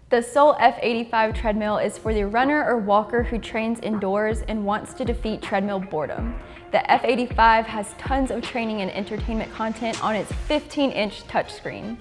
The Sole F85 Treadmill is for the runner or walker who trains indoors and wants to defeat treadmill boredom. The F85 has tons of training and entertainment content on its 15-inch touchscreen.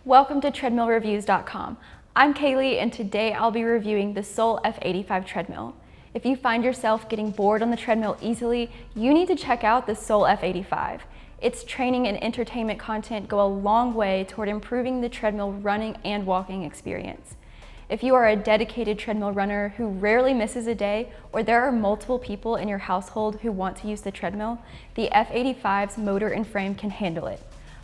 Welcome to treadmillreviews.com. I'm Kaylee, and today I'll be reviewing the Sole F85 Treadmill. If you find yourself getting bored on the treadmill easily, you need to check out the Sole F85. Its training and entertainment content go a long way toward improving the treadmill running and walking experience. If you are a dedicated treadmill runner who rarely misses a day, or there are multiple people in your household who want to use the treadmill, the F85's motor and frame can handle it.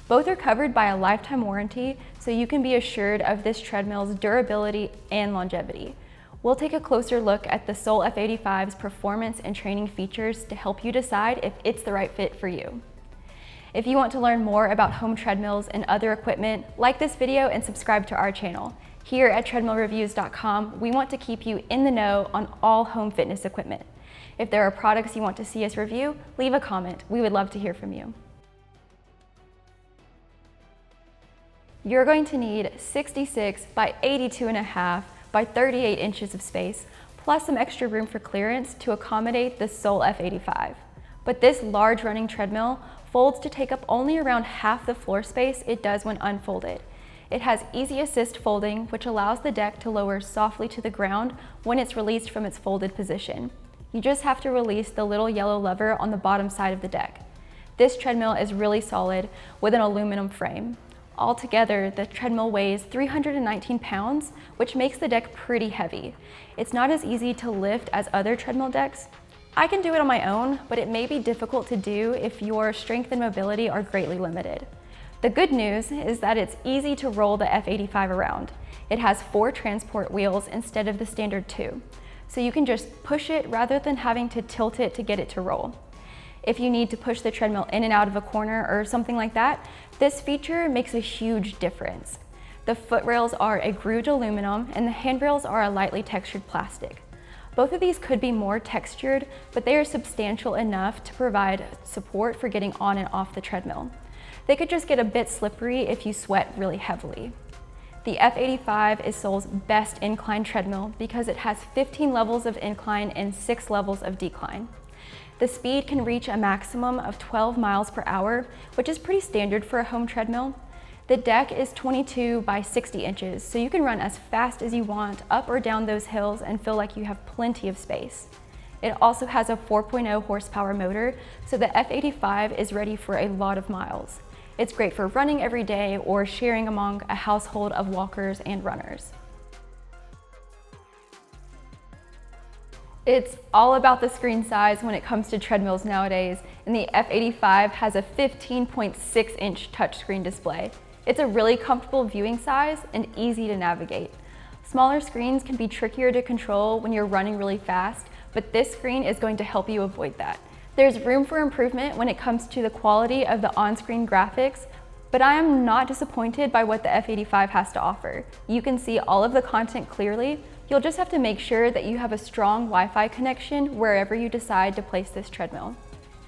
Both are covered by a lifetime warranty, so you can be assured of this treadmill's durability and longevity. We'll take a closer look at the Sole F85's performance and training features to help you decide if it's the right fit for you. If you want to learn more about home treadmills and other equipment, like this video and subscribe to our channel. Here at treadmillreviews.com, we want to keep you in the know on all home fitness equipment. If there are products you want to see us review, leave a comment. We would love to hear from you. You're going to need 66 by 82.5 by 38 inches of space, plus some extra room for clearance to accommodate the Sole F85. But this large running treadmill folds to take up only around half the floor space it does when unfolded. It has easy assist folding, which allows the deck to lower softly to the ground when it's released from its folded position. You just have to release the little yellow lever on the bottom side of the deck. This treadmill is really solid with an aluminum frame. Altogether, the treadmill weighs 319 pounds, which makes the deck pretty heavy. It's not as easy to lift as other treadmill decks. I can do it on my own, but it may be difficult to do if your strength and mobility are greatly limited. The good news is that it's easy to roll the F85 around. It has 4 transport wheels instead of the standard 2, so you can just push it rather than having to tilt it to get it to roll. If you need to push the treadmill in and out of a corner or something like that, this feature makes a huge difference. The footrails are a grooved aluminum and the handrails are a lightly textured plastic. Both of these could be more textured, but they are substantial enough to provide support for getting on and off the treadmill. They could just get a bit slippery if you sweat really heavily. The F85 is Sole's best incline treadmill because it has 15 levels of incline and 6 levels of decline. The speed can reach a maximum of 12 miles per hour, which is pretty standard for a home treadmill. The deck is 22 by 60 inches, so you can run as fast as you want up or down those hills and feel like you have plenty of space. It also has a 4.0 horsepower motor, so the F85 is ready for a lot of miles. It's great for running every day or sharing among a household of walkers and runners. It's all about the screen size when it comes to treadmills nowadays, and the F85 has a 15.6-inch touchscreen display. It's a really comfortable viewing size and easy to navigate. Smaller screens can be trickier to control when you're running really fast, but this screen is going to help you avoid that. There's room for improvement when it comes to the quality of the on-screen graphics, but I am not disappointed by what the F85 has to offer. You can see all of the content clearly. You'll just have to make sure that you have a strong Wi-Fi connection wherever you decide to place this treadmill.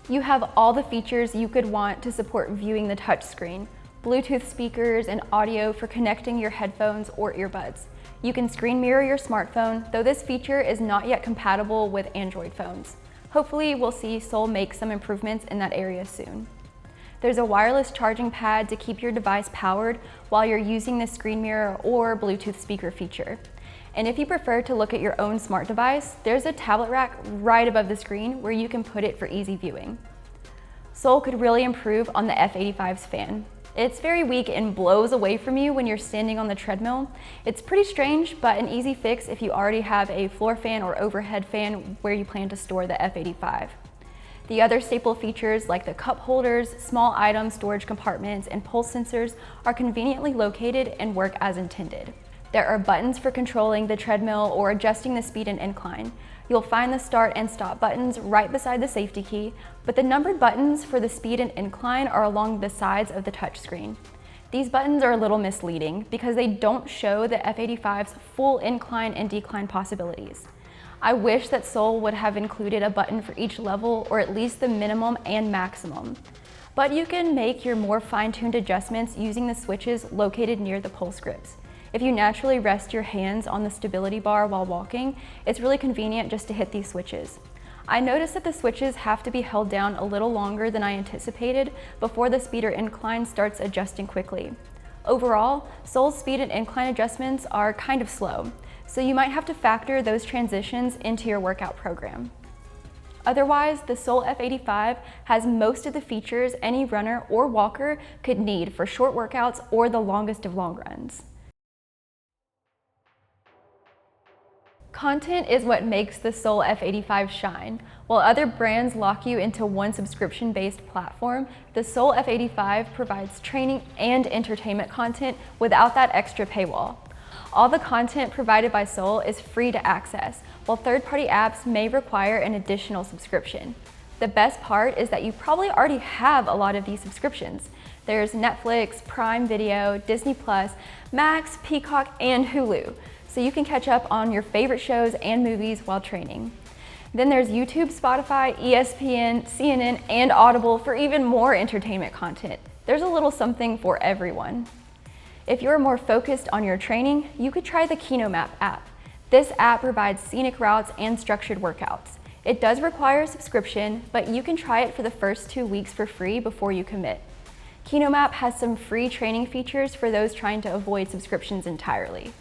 You have all the features you could want to support viewing the touchscreen: Bluetooth speakers and audio for connecting your headphones or earbuds. You can screen mirror your smartphone, though this feature is not yet compatible with Android phones. Hopefully, we'll see Sole make some improvements in that area soon. There's a wireless charging pad to keep your device powered while you're using the screen mirror or Bluetooth speaker feature. And if you prefer to look at your own smart device, there's a tablet rack right above the screen where you can put it for easy viewing. Sole could really improve on the F85's fan. It's very weak and blows away from you when you're standing on the treadmill. It's pretty strange, but an easy fix if you already have a floor fan or overhead fan where you plan to store the F85. The other staple features like the cup holders, small item storage compartments, and pulse sensors are conveniently located and work as intended. There are buttons for controlling the treadmill or adjusting the speed and incline. You'll find the start and stop buttons right beside the safety key, but the numbered buttons for the speed and incline are along the sides of the touchscreen. These buttons are a little misleading because they don't show the F85's full incline and decline possibilities. I wish that Sole would have included a button for each level, or at least the minimum and maximum. But you can make your more fine-tuned adjustments using the switches located near the pulse grips. If you naturally rest your hands on the stability bar while walking, it's really convenient just to hit these switches. I noticed that the switches have to be held down a little longer than I anticipated before the speed or incline starts adjusting quickly. Overall, Sole's speed and incline adjustments are kind of slow, so you might have to factor those transitions into your workout program. Otherwise, the Sole F85 has most of the features any runner or walker could need for short workouts or the longest of long runs. Content is what makes the Sole F85 shine. While other brands lock you into one subscription-based platform, the Sole F85 provides training and entertainment content without that extra paywall. All the content provided by Sole is free to access, while third-party apps may require an additional subscription. The best part is that you probably already have a lot of these subscriptions. There's Netflix, Prime Video, Disney+, Max, Peacock, and Hulu, so you can catch up on your favorite shows and movies while training. Then there's YouTube, Spotify, ESPN, CNN, and Audible for even more entertainment content. There's a little something for everyone. If you're more focused on your training, you could try the KinoMap app. This app provides scenic routes and structured workouts. It does require a subscription, but you can try it for the first 2 weeks for free before you commit. KinoMap has some free training features for those trying to avoid subscriptions entirely.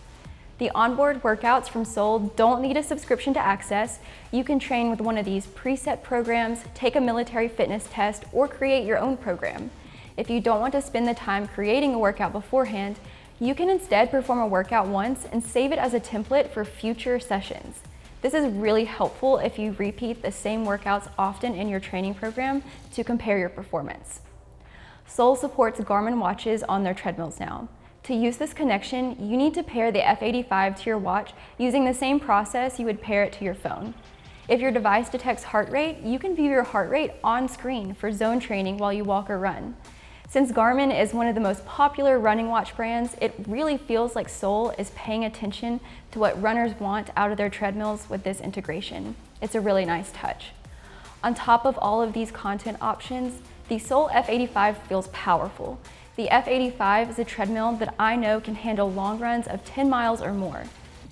The onboard workouts from Sole don't need a subscription to access. You can train with one of these preset programs, take a military fitness test, or create your own program. If you don't want to spend the time creating a workout beforehand, you can instead perform a workout once and save it as a template for future sessions. This is really helpful if you repeat the same workouts often in your training program to compare your performance. Sole supports Garmin watches on their treadmills now. To use this connection, you need to pair the F85 to your watch using the same process you would pair it to your phone. If your device detects heart rate, you can view your heart rate on screen for zone training while you walk or run. Since Garmin is one of the most popular running watch brands, it really feels like Sole is paying attention to what runners want out of their treadmills with this integration. It's a really nice touch. On top of all of these content options, the Sole F85 feels powerful. The F85 is a treadmill that I know can handle long runs of 10 miles or more.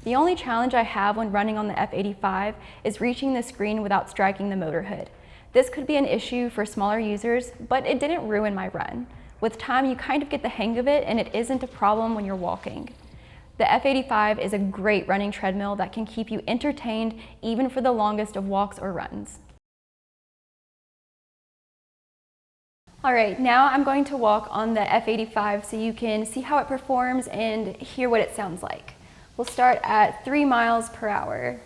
The only challenge I have when running on the F85 is reaching the screen without striking the motor hood. This could be an issue for smaller users, but it didn't ruin my run. With time, you kind of get the hang of it, and it isn't a problem when you're walking. The F85 is a great running treadmill that can keep you entertained even for the longest of walks or runs. All right, now I'm going to walk on the F85 so you can see how it performs and hear what it sounds like. We'll start at 3 miles per hour.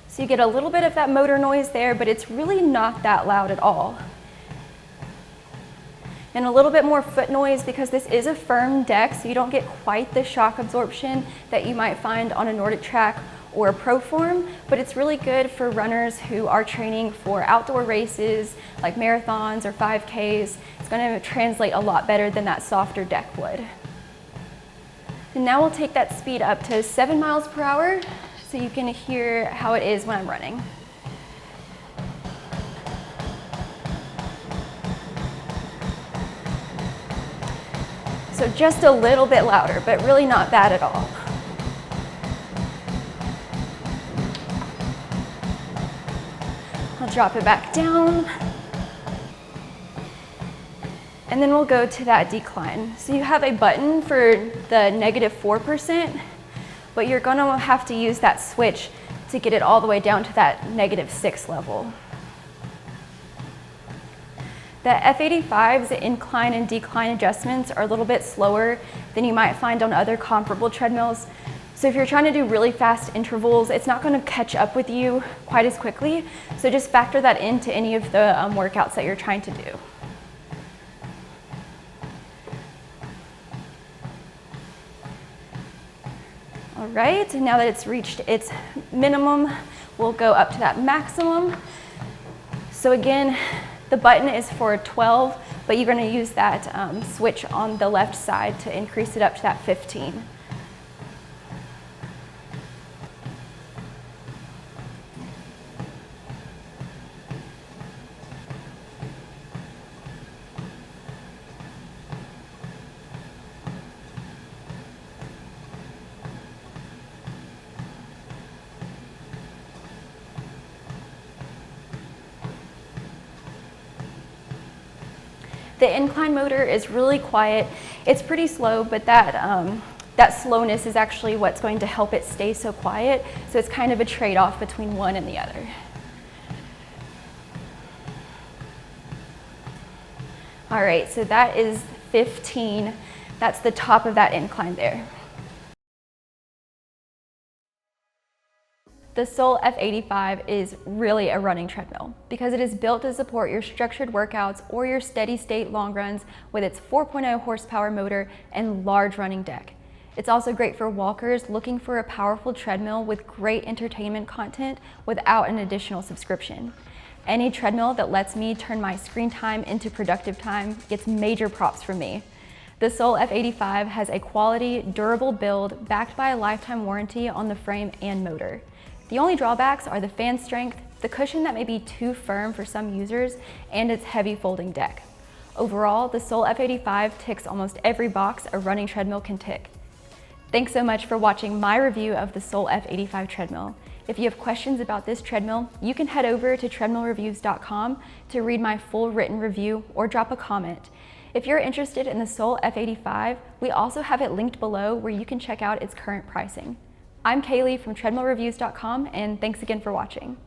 So you get a little bit of that motor noise there, but it's really not that loud at all. And a little bit more foot noise because this is a firm deck, so you don't get quite the shock absorption that you might find on a Nordic track or a Proform, but it's really good for runners who are training for outdoor races like marathons or 5Ks. It's going to translate a lot better than that softer deck would. And now we'll take that speed up to 7 miles per hour so you can hear how it is when I'm running. So just a little bit louder, but really not bad at all. I'll drop it back down. And then we'll go to that decline. So you have a button for the -4%, but you're gonna have to use that switch to get it all the way down to that -6 level. The F85's incline and decline adjustments are a little bit slower than you might find on other comparable treadmills. So if you're trying to do really fast intervals, it's not going to catch up with you quite as quickly. So just factor that into any of the workouts that you're trying to do. All right, and now that it's reached its minimum, we'll go up to that maximum. So again, the button is for 12, but you're going to use that switch on the left side to increase it up to that 15. The incline motor is really quiet. It's pretty slow, but that slowness is actually what's going to help it stay so quiet. So it's kind of a trade-off between one and the other. All right, so that is 15. That's the top of that incline there. The Sole F85 is really a running treadmill because it is built to support your structured workouts or your steady state long runs with its 4.0 horsepower motor and large running deck. It's also great for walkers looking for a powerful treadmill with great entertainment content without an additional subscription. Any treadmill that lets me turn my screen time into productive time gets major props from me. The Sole F85 has a quality, durable build backed by a lifetime warranty on the frame and motor. The only drawbacks are the fan strength, the cushion that may be too firm for some users, and its heavy folding deck. Overall, the Sole F85 ticks almost every box a running treadmill can tick. Thanks so much for watching my review of the Sole F85 treadmill. If you have questions about this treadmill, you can head over to treadmillreviews.com to read my full written review or drop a comment. If you're interested in the Sole F85, we also have it linked below where you can check out its current pricing. I'm Kaylee from treadmillreviews.com, and thanks again for watching.